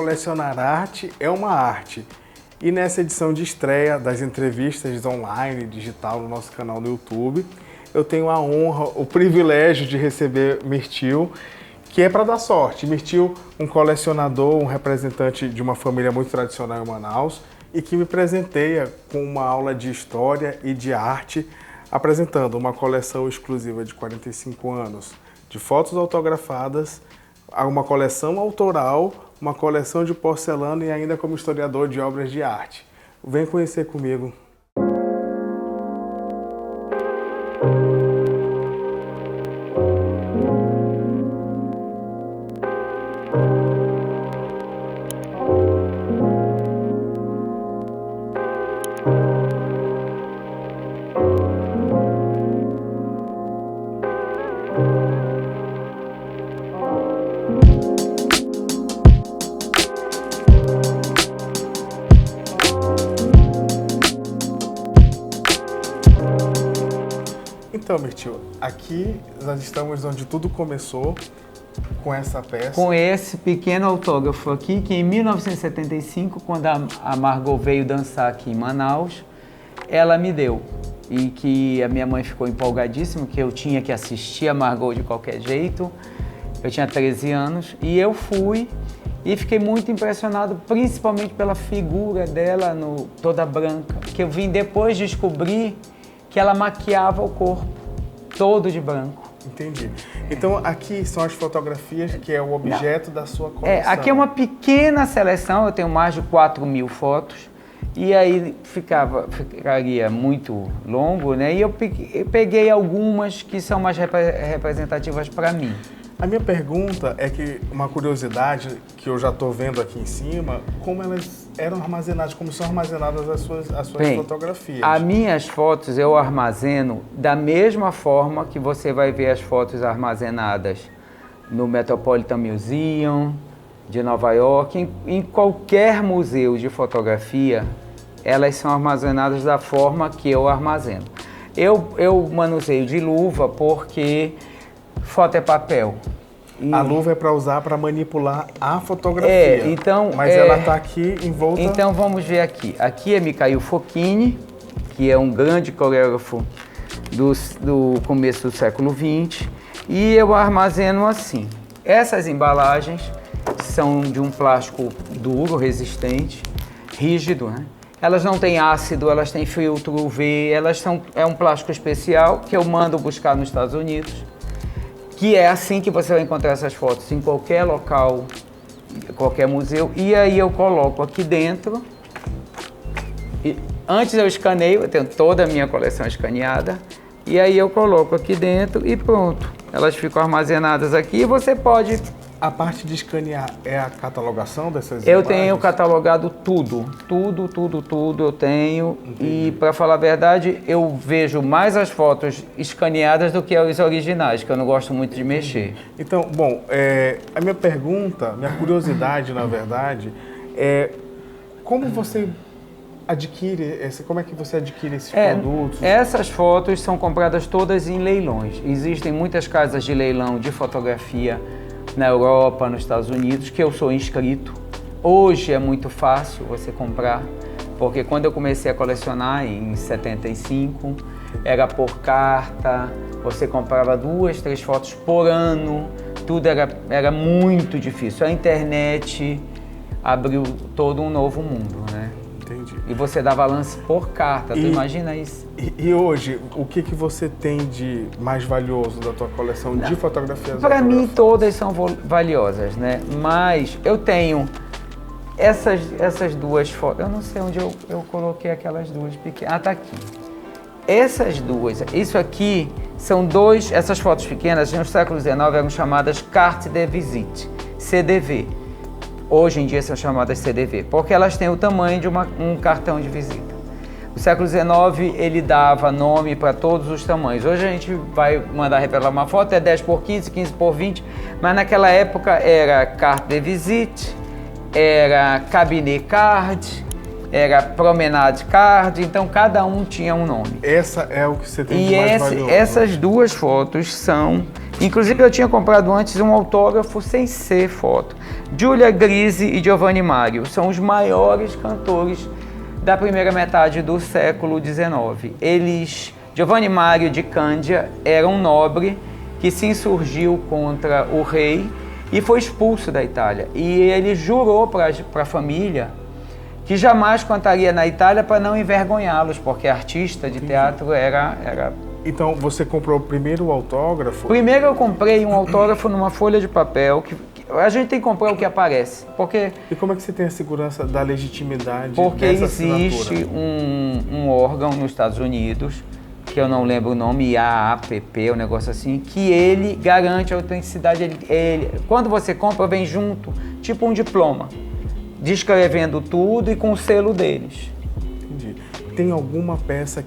colecionar arte é uma arte. E nessa edição de estreia das entrevistas online, digital, no nosso canal no YouTube, eu tenho a honra, o privilégio de receber Mirtil, que é para dar sorte. Mirtil, um colecionador, um representante de uma família muito tradicional em Manaus e que me presenteia com uma aula de história e de arte, apresentando uma coleção exclusiva de 45 anos de fotos autografadas, uma coleção autoral, uma coleção de porcelana e ainda como historiador de obras de arte. Vem conhecer comigo. Então, Mirtil, aqui nós estamos onde tudo começou, com essa peça. Com esse pequeno autógrafo aqui, que em 1975, quando a Margot veio dançar aqui em Manaus, ela me deu. E que a minha mãe ficou empolgadíssima, que eu tinha que assistir a Margot de qualquer jeito. Eu tinha 13 anos e eu fui e fiquei muito impressionado, principalmente pela figura dela, toda branca, que eu vim depois descobrir que ela maquiava o corpo todo de branco. Entendi. Então aqui são as fotografias que é o objeto da sua coleção. Aqui é uma pequena seleção, eu tenho mais de 4.000 fotos. E aí ficaria muito longo, né? E eu peguei algumas que são mais representativas para mim. A minha pergunta é que, uma curiosidade que eu já estou vendo aqui em cima, como elas eram armazenadas, como são armazenadas as suas fotografias. As minhas fotos eu armazeno da mesma forma que você vai ver as fotos armazenadas no Metropolitan Museum de Nova York, em qualquer museu de fotografia, elas são armazenadas da forma que eu armazeno. Eu manuseio de luva porque foto é papel. A luva é para usar para manipular a fotografia. Mas ela está aqui envolta. Então vamos ver aqui. Aqui é Mikhail Fokine, que é um grande coreógrafo do começo do século XX. E eu armazeno assim. Essas embalagens são de um plástico duro, resistente, rígido, né? Elas não têm ácido, elas têm filtro UV, é um plástico especial que eu mando buscar nos Estados Unidos, que é assim que você vai encontrar essas fotos em qualquer local, qualquer museu. E aí eu coloco aqui dentro, e antes eu escaneio, eu tenho toda a minha coleção escaneada, e aí eu coloco aqui dentro e pronto. Elas ficam armazenadas aqui e você pode... A parte de escanear é a catalogação dessas Eu imagens? tenho catalogado tudo eu tenho. Entendi. E para falar a verdade, eu vejo mais as fotos escaneadas do que as originais, que eu não gosto muito de mexer. Então, bom, a minha pergunta, minha curiosidade, na verdade, é como você adquire, como é que você adquire esses produtos? Essas fotos são compradas todas em leilões. Existem muitas casas de leilão de fotografia na Europa, nos Estados Unidos, que eu sou inscrito. Hoje é muito fácil você comprar, porque quando eu comecei a colecionar em 75, era por carta, você comprava 2, 3 fotos por ano, tudo era muito difícil. A internet abriu todo um novo mundo, né? Entendi. E você dava lance por carta, tu imagina isso? E hoje, o que você tem de mais valioso da tua coleção de fotografias? Para mim, todas são valiosas, né? Mas eu tenho essas duas fotos. Eu não sei onde eu coloquei aquelas duas pequenas. Ah, tá aqui. Essas duas, isso aqui são essas fotos pequenas, no século XIX eram chamadas carte de visite, CDV. Hoje em dia são chamadas CDV, porque elas têm o tamanho de um cartão de visita. O século XIX, ele dava nome para todos os tamanhos. Hoje a gente vai mandar revelar uma foto, é 10 por 15, 15 por 20, mas naquela época era carte de visite, era cabinet card, era Promenade Card, então cada um tinha um nome. Essa é o que você tem E de mais valioso. essas duas fotos são... Inclusive eu tinha comprado antes um autógrafo sem ser foto. Giulia Grisi e Giovanni Mario são os maiores cantores da primeira metade do século XIX. Giovanni Mario de Candia era um nobre que se insurgiu contra o rei e foi expulso da Itália. E ele jurou para a família que jamais cantaria na Itália para não envergonhá-los, porque artista de teatro era... Então, você comprou primeiro o autógrafo? Primeiro eu comprei um autógrafo numa folha de papel, que a gente tem que comprar o que aparece, porque... E como é que você tem a segurança da legitimidade porque dessa existe assinatura? um órgão nos Estados Unidos, que eu não lembro o nome, IAAPP, um negócio assim, que ele garante a autenticidade. Quando você compra, vem junto, tipo um diploma, descrevendo tudo e com o selo deles. Entendi. Tem alguma peça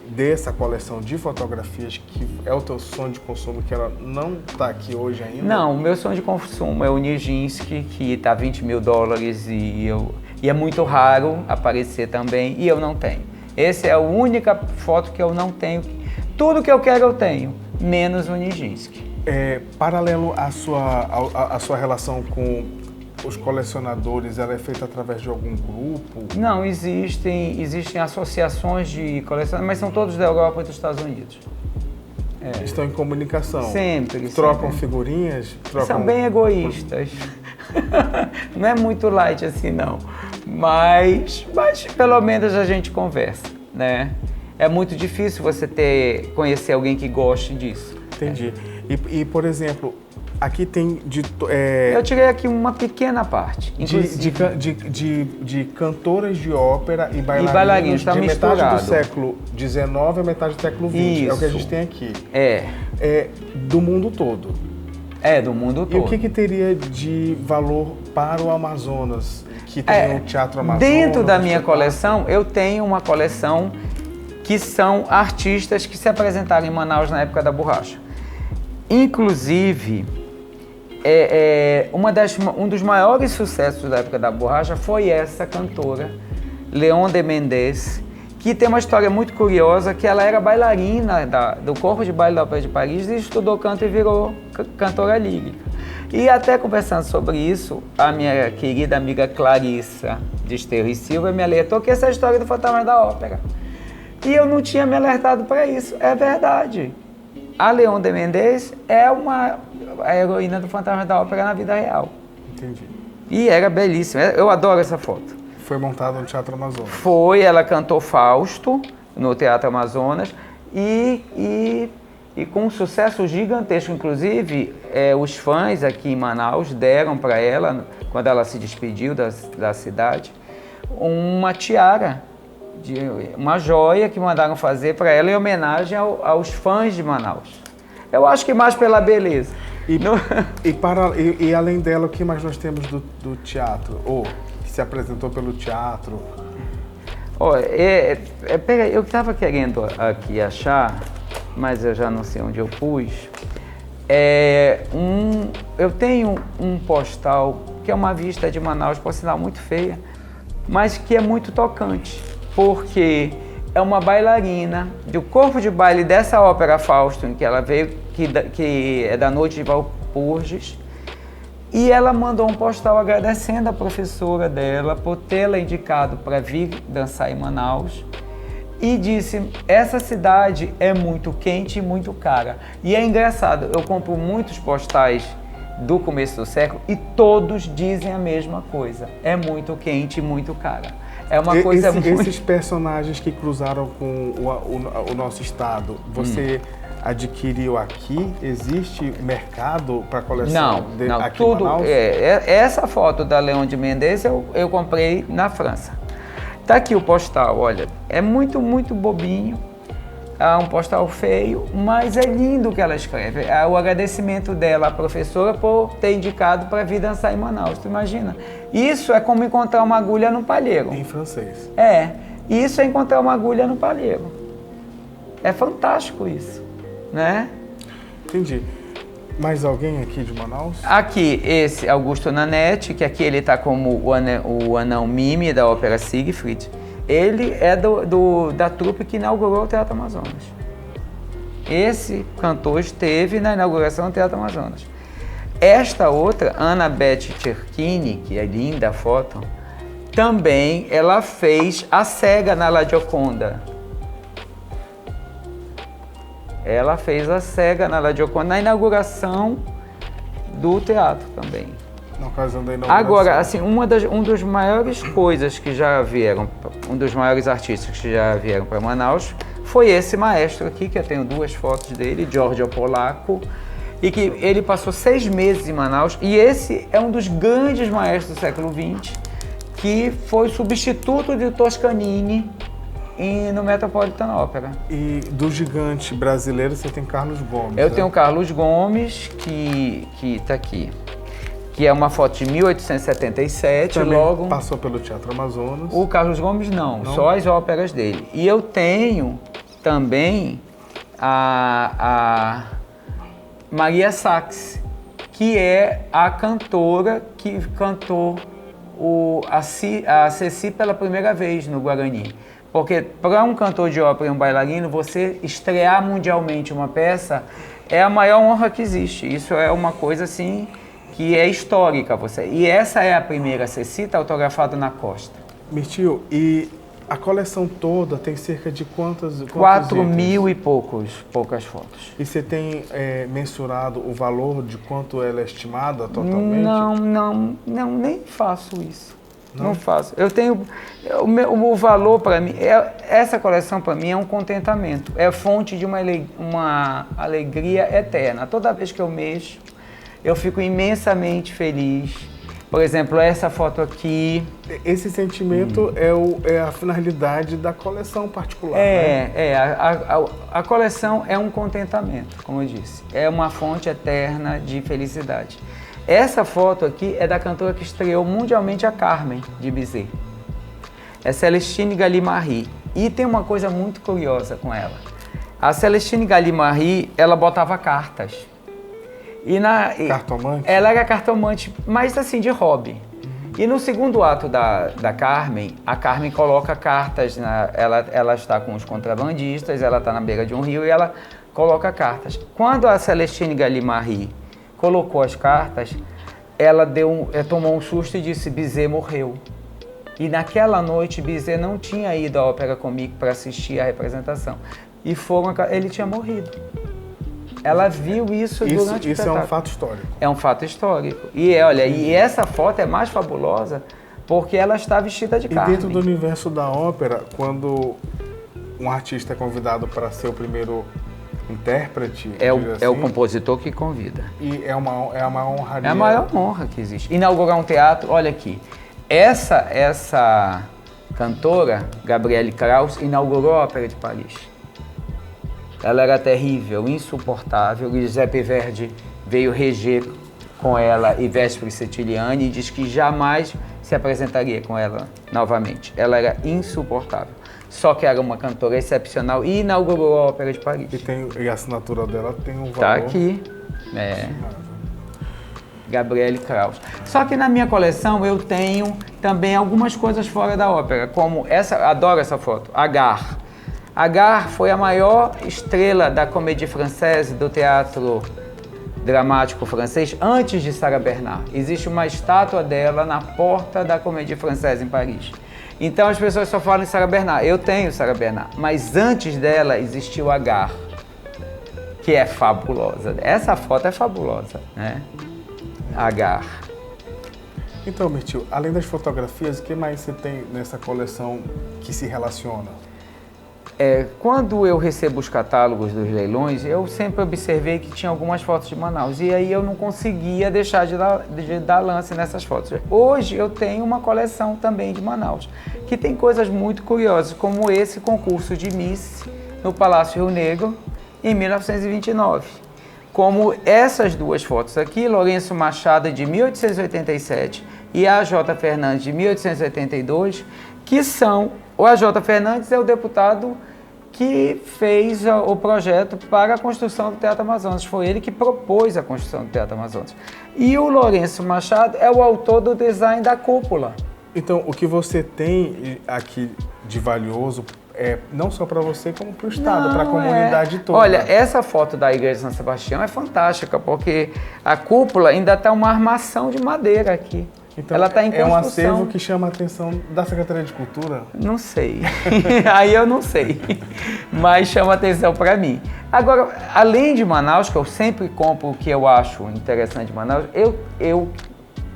dessa coleção de fotografias que é o teu sonho de consumo, que ela não está aqui hoje ainda? Não, o meu sonho de consumo é o Nijinsky, que está $20 mil e é muito raro aparecer também, e eu não tenho. Essa é a única foto que eu não tenho. Tudo que eu quero eu tenho, menos o Nijinsky. Paralelo à sua relação com os colecionadores, ela é feita através de algum grupo? Não, existem associações de colecionadores, mas são todos da Europa e dos Estados Unidos. Estão em comunicação? Sempre. Trocam figurinhas? São bem egoístas. Não é muito light assim, não. Mas pelo menos a gente conversa, né? É muito difícil você conhecer alguém que goste disso. Entendi. E por exemplo, aqui tem eu tirei aqui uma pequena parte. De cantoras de ópera e bailarinos tá de misturado. Metade do século XIX a metade do século XX. Isso. É o que a gente tem aqui. Do mundo todo. Do mundo todo. E o que teria de valor para o Amazonas? Que tem o Teatro Amazonas. Dentro da minha coleção, eu tenho uma coleção que são artistas que se apresentaram em Manaus na época da borracha. Inclusive, um dos maiores sucessos da época da borracha foi essa cantora, Leon de Mendes, que tem uma história muito curiosa, que ela era bailarina do corpo de baile da Ópera de Paris e estudou canto e virou cantora lírica. E até conversando sobre isso, a minha querida amiga Clarissa de Esteiro e Silva me alertou que essa é a história do Fantasma da Ópera. E eu não tinha me alertado para isso, é verdade. A Leon de Mendes é a heroína do Fantasma da Ópera na vida real. Entendi. E era belíssima, eu adoro essa foto. Foi montada no Teatro Amazonas. Ela cantou Fausto no Teatro Amazonas e com um sucesso gigantesco. Inclusive, os fãs aqui em Manaus deram para ela, quando ela se despediu da cidade, uma tiara, uma joia que mandaram fazer para ela em homenagem aos fãs de Manaus. Eu acho que mais pela beleza. E além dela, o que mais nós temos do teatro? Que se apresentou pelo teatro? Eu estava querendo aqui achar, mas eu já não sei onde eu pus. Eu tenho um postal que é uma vista de Manaus, por sinal muito feia, mas que é muito tocante, porque é uma bailarina do corpo de baile dessa ópera Fausto, que ela veio, que é da Noite de Valpurgis, e ela mandou um postal agradecendo a professora dela por tê-la indicado para vir dançar em Manaus. E disse, essa cidade é muito quente e muito cara. E é engraçado, eu compro muitos postais do começo do século e todos dizem a mesma coisa. É muito quente e muito cara. É uma coisa muito... Esses personagens que cruzaram com o nosso estado, você adquiriu aqui? Existe mercado para coleção aqui tudo, em Manaus? Essa foto da Leon de Mendes eu comprei na França. Tá aqui o postal, olha, é muito, muito bobinho, é um postal feio, mas é lindo o que ela escreve. É o agradecimento dela à professora por ter indicado para vir dançar em Manaus, tu imagina? Isso é como encontrar uma agulha no palheiro. Em francês. Isso é encontrar uma agulha no palheiro. É fantástico isso, né? Entendi. Mais alguém aqui de Manaus? Aqui, esse Augusto Nanete, que aqui ele está como o anão Mime da ópera Siegfried. Ele é da trupe que inaugurou o Teatro Amazonas. Esse cantor esteve na inauguração do Teatro Amazonas. Esta outra, Annabeth Cerchini, que é linda a foto, também ela fez a cega na La Gioconda. Ela fez a cega na La Gioconda na inauguração do teatro também. Na ocasião da inauguração. Agora, assim, um dos maiores coisas que já vieram, um dos maiores artistas que já vieram para Manaus foi esse maestro aqui, que eu tenho 2 fotos dele, Giorgio Polacco, e que ele passou 6 meses em Manaus, e esse é um dos grandes maestros do século XX, que foi substituto de Toscanini no Metropolitan Opera. E do gigante brasileiro você tem Carlos Gomes. Eu tenho Carlos Gomes, que está aqui, que é uma foto de 1877, também logo... passou pelo Teatro Amazonas. O Carlos Gomes não, só as óperas dele. E eu tenho também a Maria Sachs, que é a cantora que cantou a Ceci pela primeira vez no Guarani. Porque para um cantor de ópera e um bailarino, você estrear mundialmente uma peça é a maior honra que existe. Isso é uma coisa assim que é histórica. E essa é a primeira Ceci, tá autografada na Costa. Mirtio, e a coleção toda tem cerca de quantos 4.000 e poucas fotos. E você tem mensurado o valor de quanto ela é estimada totalmente? Não, nem faço isso. Não faço. Eu tenho... O valor para mim... essa coleção para mim é um contentamento. É fonte de uma alegria eterna. Toda vez que eu mexo, eu fico imensamente feliz. Por exemplo, essa foto aqui... Esse sentimento é a finalidade da coleção particular, né? A coleção é um contentamento, como eu disse. É uma fonte eterna de felicidade. Essa foto aqui é da cantora que estreou mundialmente a Carmen, de Bizet. É Celestine Gallimard. E tem uma coisa muito curiosa com ela. A Celestine Gallimard, ela botava cartas. Cartomante? Ela era cartomante, mas assim, de hobby. E no segundo ato da Carmen, a Carmen coloca cartas, ela está com os contrabandistas, ela está na beira de um rio e ela coloca cartas. Quando a Celestine Gallimard colocou as cartas, ela tomou um susto e disse: Bizet morreu. E naquela noite, Bizet não tinha ido à Ópera Comique para assistir a representação. Ele tinha morrido. Ela viu isso durante o espetáculo. Isso é um fato histórico. É um fato histórico. E essa foto é mais fabulosa porque ela está vestida de Carmen. E dentro do universo da ópera, quando um artista é convidado para ser o primeiro intérprete... É o compositor que convida. E é uma honraria. É a maior honra que existe. Inaugurar um teatro, olha aqui. Essa cantora, Gabrielle Krauss, inaugurou a Ópera de Paris. Ela era terrível, insuportável. Giuseppe Verdi veio reger com ela e Vespri Setiliani e diz que jamais se apresentaria com ela novamente. Ela era insuportável. Só que era uma cantora excepcional e inaugurou a Ópera de Paris. E a assinatura dela tem um valor... Tá aqui. Gabrielle Krauss. Só que na minha coleção eu tenho também algumas coisas fora da ópera, como adoro essa foto, Agar. Agar foi a maior estrela da Comédie Française, do teatro dramático francês, antes de Sarah Bernard. Existe uma estátua dela na porta da Comédie Française em Paris. Então as pessoas só falam em Sarah Bernard. Eu tenho Sarah Bernard, mas antes dela existiu Agar, que é fabulosa. Essa foto é fabulosa, né? Agar. Então, Mirtio, além das fotografias, o que mais você tem nessa coleção que se relaciona? Quando eu recebo os catálogos dos leilões, eu sempre observei que tinha algumas fotos de Manaus e aí eu não conseguia deixar de dar lance nessas fotos. Hoje eu tenho uma coleção também de Manaus, que tem coisas muito curiosas, como esse concurso de Miss no Palácio Rio Negro em 1929. Como essas duas fotos aqui, Lourenço Machado de 1887 e a J. Fernandes de 1882, que são... O A.J. Fernandes é o deputado que fez o projeto para a construção do Teatro Amazonas. Foi ele que propôs a construção do Teatro Amazonas. E o Lourenço Machado é o autor do design da cúpula. Então, o que você tem aqui de valioso é não só para você, como para o Estado, para a comunidade toda. Olha, essa foto da igreja de São Sebastião é fantástica, porque a cúpula ainda está uma armação de madeira aqui. Então, ela está em construção. É um acervo que chama a atenção da Secretaria de Cultura? Não sei. Aí eu não sei. Mas chama atenção para mim. Agora, além de Manaus, que eu sempre compro o que eu acho interessante de Manaus, eu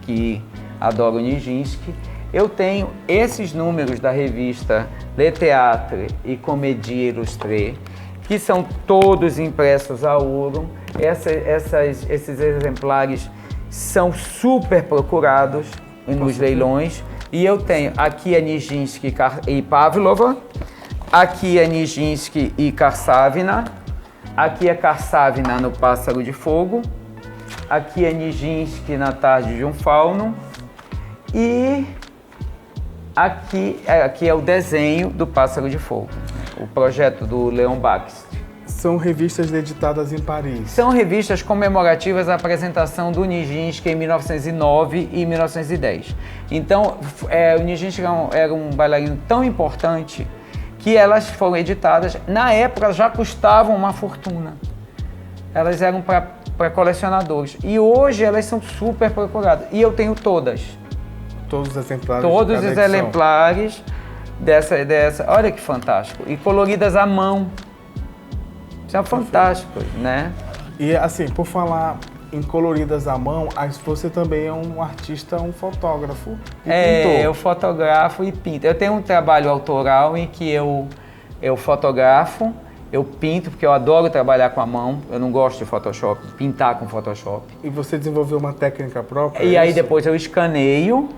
que adoro Nijinsky, eu tenho esses números da revista Le Théâtre e Comédie Illustrée, que são todos impressos a ouro. Esses exemplares são super procurados nos leilões. E eu tenho aqui a Nijinsky e Pavlova, aqui a Nijinsky e Karsavina, aqui a Karsavina no Pássaro de Fogo, aqui a Nijinsky na Tarde de um Fauno e aqui é o desenho do Pássaro de Fogo, o projeto do Leon Bax. São revistas editadas em Paris. São revistas comemorativas à apresentação do Nijinsky em 1909 e 1910. Então, o Nijinsky era um bailarino tão importante que elas foram editadas. Na época, já custavam uma fortuna. Elas eram para colecionadores. E hoje elas são super procuradas. E eu tenho todas. Todos os exemplares. Todos os exemplares dessa. Olha que fantástico. E coloridas à mão. São fantásticos, né? E assim, por falar em coloridas à mão, você também é um artista, um fotógrafo e pintor. Eu fotografo e pinto. Eu tenho um trabalho autoral em que eu fotografo, eu pinto, porque eu adoro trabalhar com a mão. Eu não gosto de Photoshop, pintar com Photoshop. E você desenvolveu uma técnica própria? E aí depois eu escaneio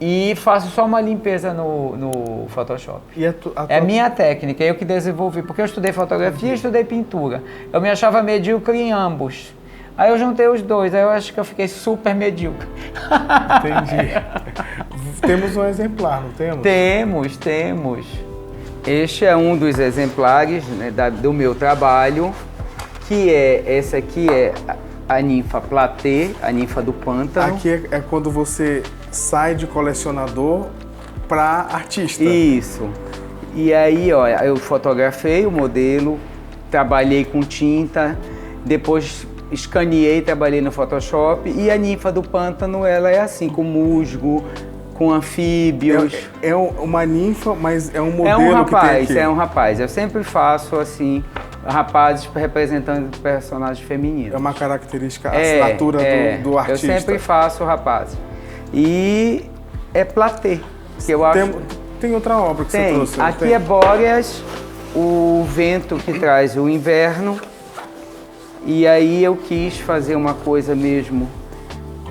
e faço só uma limpeza no Photoshop. E É a minha técnica, eu que desenvolvi, porque eu estudei fotografia e estudei pintura. Eu me achava medíocre em ambos. Aí eu juntei os dois, aí eu acho que eu fiquei super medíocre. Entendi. Temos um exemplar, não temos? Temos. Este é um dos exemplares, né, do meu trabalho, que essa aqui é a ninfa platê, a ninfa do pântano. Aqui é quando você sai de colecionador para artista. Isso. E aí, ó, eu fotografei o modelo, trabalhei com tinta, depois escaneei, trabalhei no Photoshop. E a ninfa do pântano, ela é assim, com musgo, com anfíbios. É uma ninfa, mas é um modelo é um rapaz, que tem aqui. É um rapaz. Eu sempre faço assim, rapazes representando personagens femininos. É uma característica, a assinatura do artista. Eu sempre faço rapazes. E é platê, que eu acho... Tem outra obra que você trouxe? Aqui é Bóreas, o vento que traz o inverno. E aí eu quis fazer uma coisa mesmo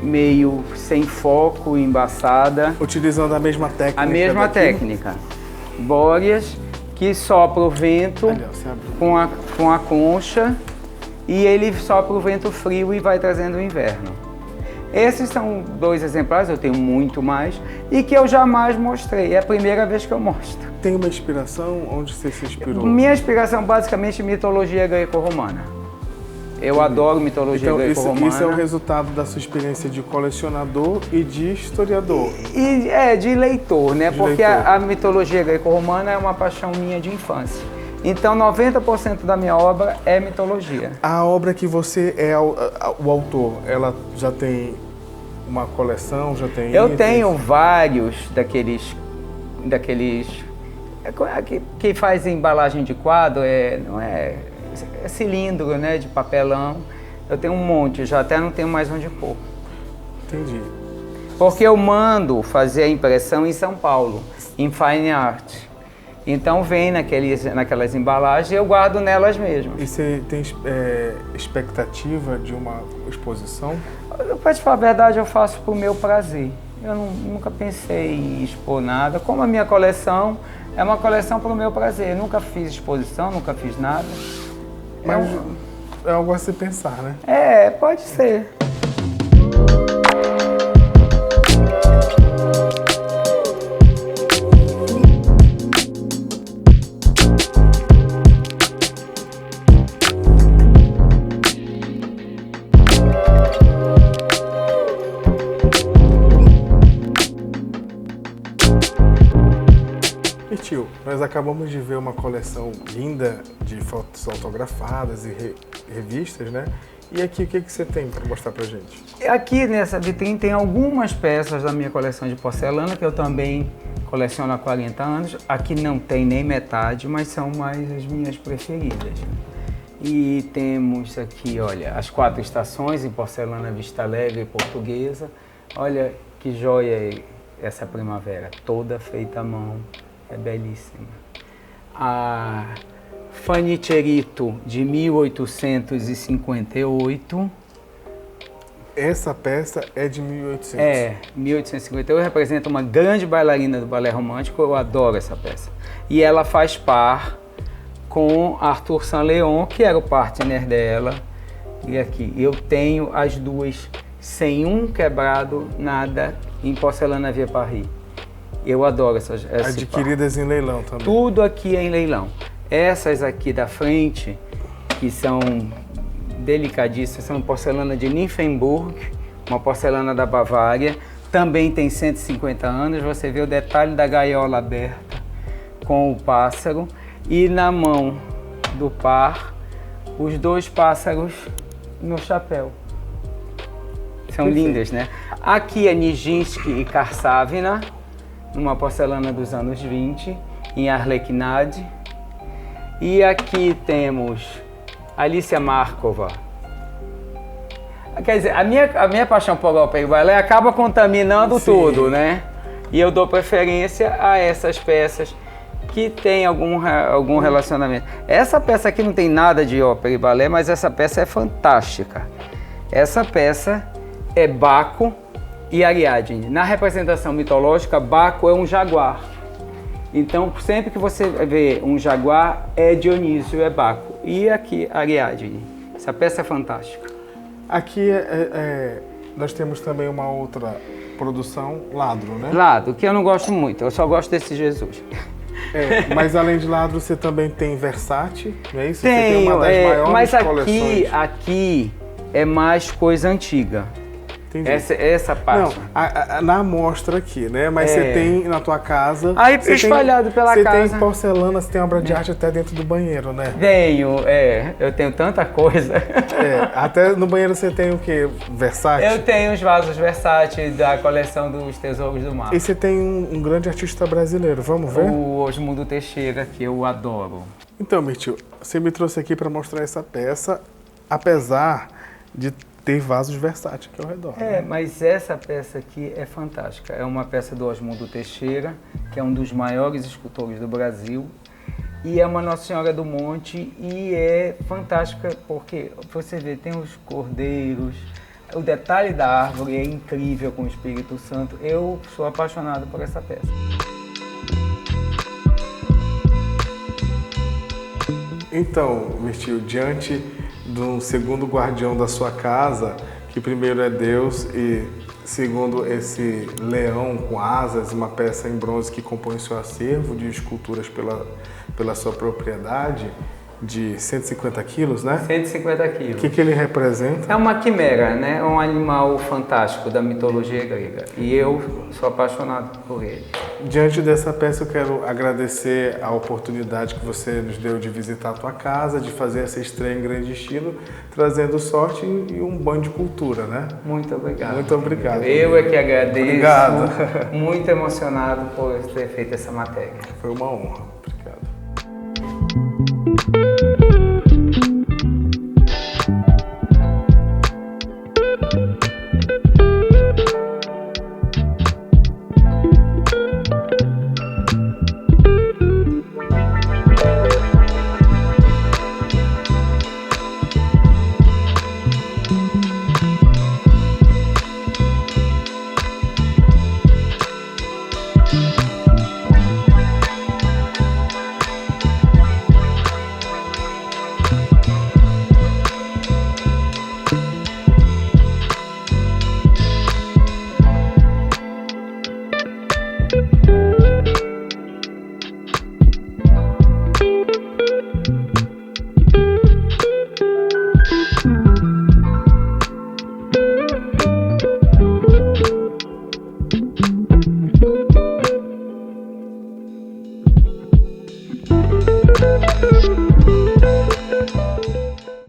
meio sem foco, embaçada. Utilizando a mesma técnica. A mesma técnica. Bóreas, que sopra o vento com a concha e ele sopra o vento frio e vai trazendo o inverno. Esses são dois exemplares, eu tenho muito mais, e que eu jamais mostrei. É a primeira vez que eu mostro. Tem uma inspiração? Onde você se inspirou? Minha inspiração basicamente é mitologia greco-romana. Eu adoro mitologia greco-romana. Isso é o resultado da sua experiência de colecionador e de historiador. De leitor, né? Porque a mitologia greco-romana é uma paixão minha de infância. Então, 90% da minha obra é mitologia. A obra que você é o autor, ela já tem uma coleção, já tem... Eu tenho vários daqueles que faz embalagem de quadro, não é cilindro, né, de papelão. Eu tenho um monte, já até não tenho mais onde pôr. Entendi. Porque eu mando fazer a impressão em São Paulo, em Fine Art. Então vem naquelas embalagens e eu guardo nelas mesmo. E você tem expectativa de uma exposição? Para te falar a verdade, eu faço por meu prazer. Eu nunca pensei em expor nada. Como a minha coleção é uma coleção para o meu prazer. Eu nunca fiz exposição, nunca fiz nada. Mas é algo a se pensar, né? Pode ser. nós acabamos de ver uma coleção linda de fotos autografadas e revistas, né? E aqui, o que você tem para mostrar pra gente? Aqui nessa vitrine tem algumas peças da minha coleção de porcelana, que eu também coleciono há 40 anos. Aqui não tem nem metade, mas são mais as minhas preferidas. E temos aqui, olha, as 4 estações em porcelana Vista Alegre e portuguesa. Olha que joia essa primavera, toda feita à mão, é belíssima. A Fanicherito de 1858. Essa peça é de 1800? É, 1858, representa uma grande bailarina do balé romântico, eu adoro essa peça. E ela faz par com Arthur Saint-Léon, que era o partner dela. E aqui, eu tenho as duas, sem um quebrado, nada, em porcelana Via Paris. Eu adoro essas adquiridas em leilão também? Tudo aqui é em leilão. Essas aqui da frente, que são delicadíssimas, são porcelana de Nymphenburg, uma porcelana da Bavária, também tem 150 anos, você vê o detalhe da gaiola aberta com o pássaro e na mão do par, os 2 pássaros no chapéu. São lindas, né? Aqui é Nijinsky e Karsavina, uma porcelana dos anos 20, em Arlequinade. E aqui temos Alicia Markova. Quer dizer, a minha paixão por ópera e balé acaba contaminando tudo, né? E eu dou preferência a essas peças que têm algum relacionamento. Essa peça aqui não tem nada de ópera e balé, mas essa peça é fantástica. Essa peça é Baco e Ariadne. Na representação mitológica, Baco é um jaguar. Então, sempre que você vê um jaguar, é Dionísio, é Baco. E aqui, Ariadne. Essa peça é fantástica. Aqui nós temos também uma outra produção, Ladro, né? Ladro, que eu não gosto muito, eu só gosto desse Jesus. Mas além de Ladro, você também tem Versace, não é isso? Tenho, você tem uma das maiores mas coleções. aqui é mais coisa antiga. Entendi. Essa parte. Não, na amostra aqui, né? Mas você tem na tua casa... Aí espalhado pela casa. Você tem porcelana, você tem obra de arte até dentro do banheiro, né? Tenho, eu tenho tanta coisa. Até no banheiro você tem o quê? Versace? Eu tenho os vasos Versace da coleção dos Tesouros do Mar. E você tem um grande artista brasileiro, vamos ver? O Osmundo Teixeira, que eu adoro. Então, Mirtio, você me trouxe aqui para mostrar essa peça, apesar de ter vasos Versace aqui ao redor. Mas essa peça aqui é fantástica. É uma peça do Osmundo Teixeira, que é um dos maiores escultores do Brasil. E é uma Nossa Senhora do Monte e é fantástica porque você vê, tem os cordeiros, o detalhe da árvore é incrível com o Espírito Santo. Eu sou apaixonado por essa peça. Então, Mirtio, diante do segundo guardião da sua casa, que primeiro é Deus e segundo esse leão com asas, uma peça em bronze que compõe seu acervo de esculturas pela sua propriedade, de 150 quilos, né? 150 quilos. O que ele representa? É uma quimera, né? É um animal fantástico da mitologia grega. E eu sou apaixonado por ele. Diante dessa peça, eu quero agradecer a oportunidade que você nos deu de visitar a tua casa, de fazer essa estreia em grande estilo, trazendo sorte e um banho de cultura, né? Muito obrigado. Muito obrigado. Eu é que agradeço. Obrigado. Muito emocionado por ter feito essa matéria. Foi uma honra.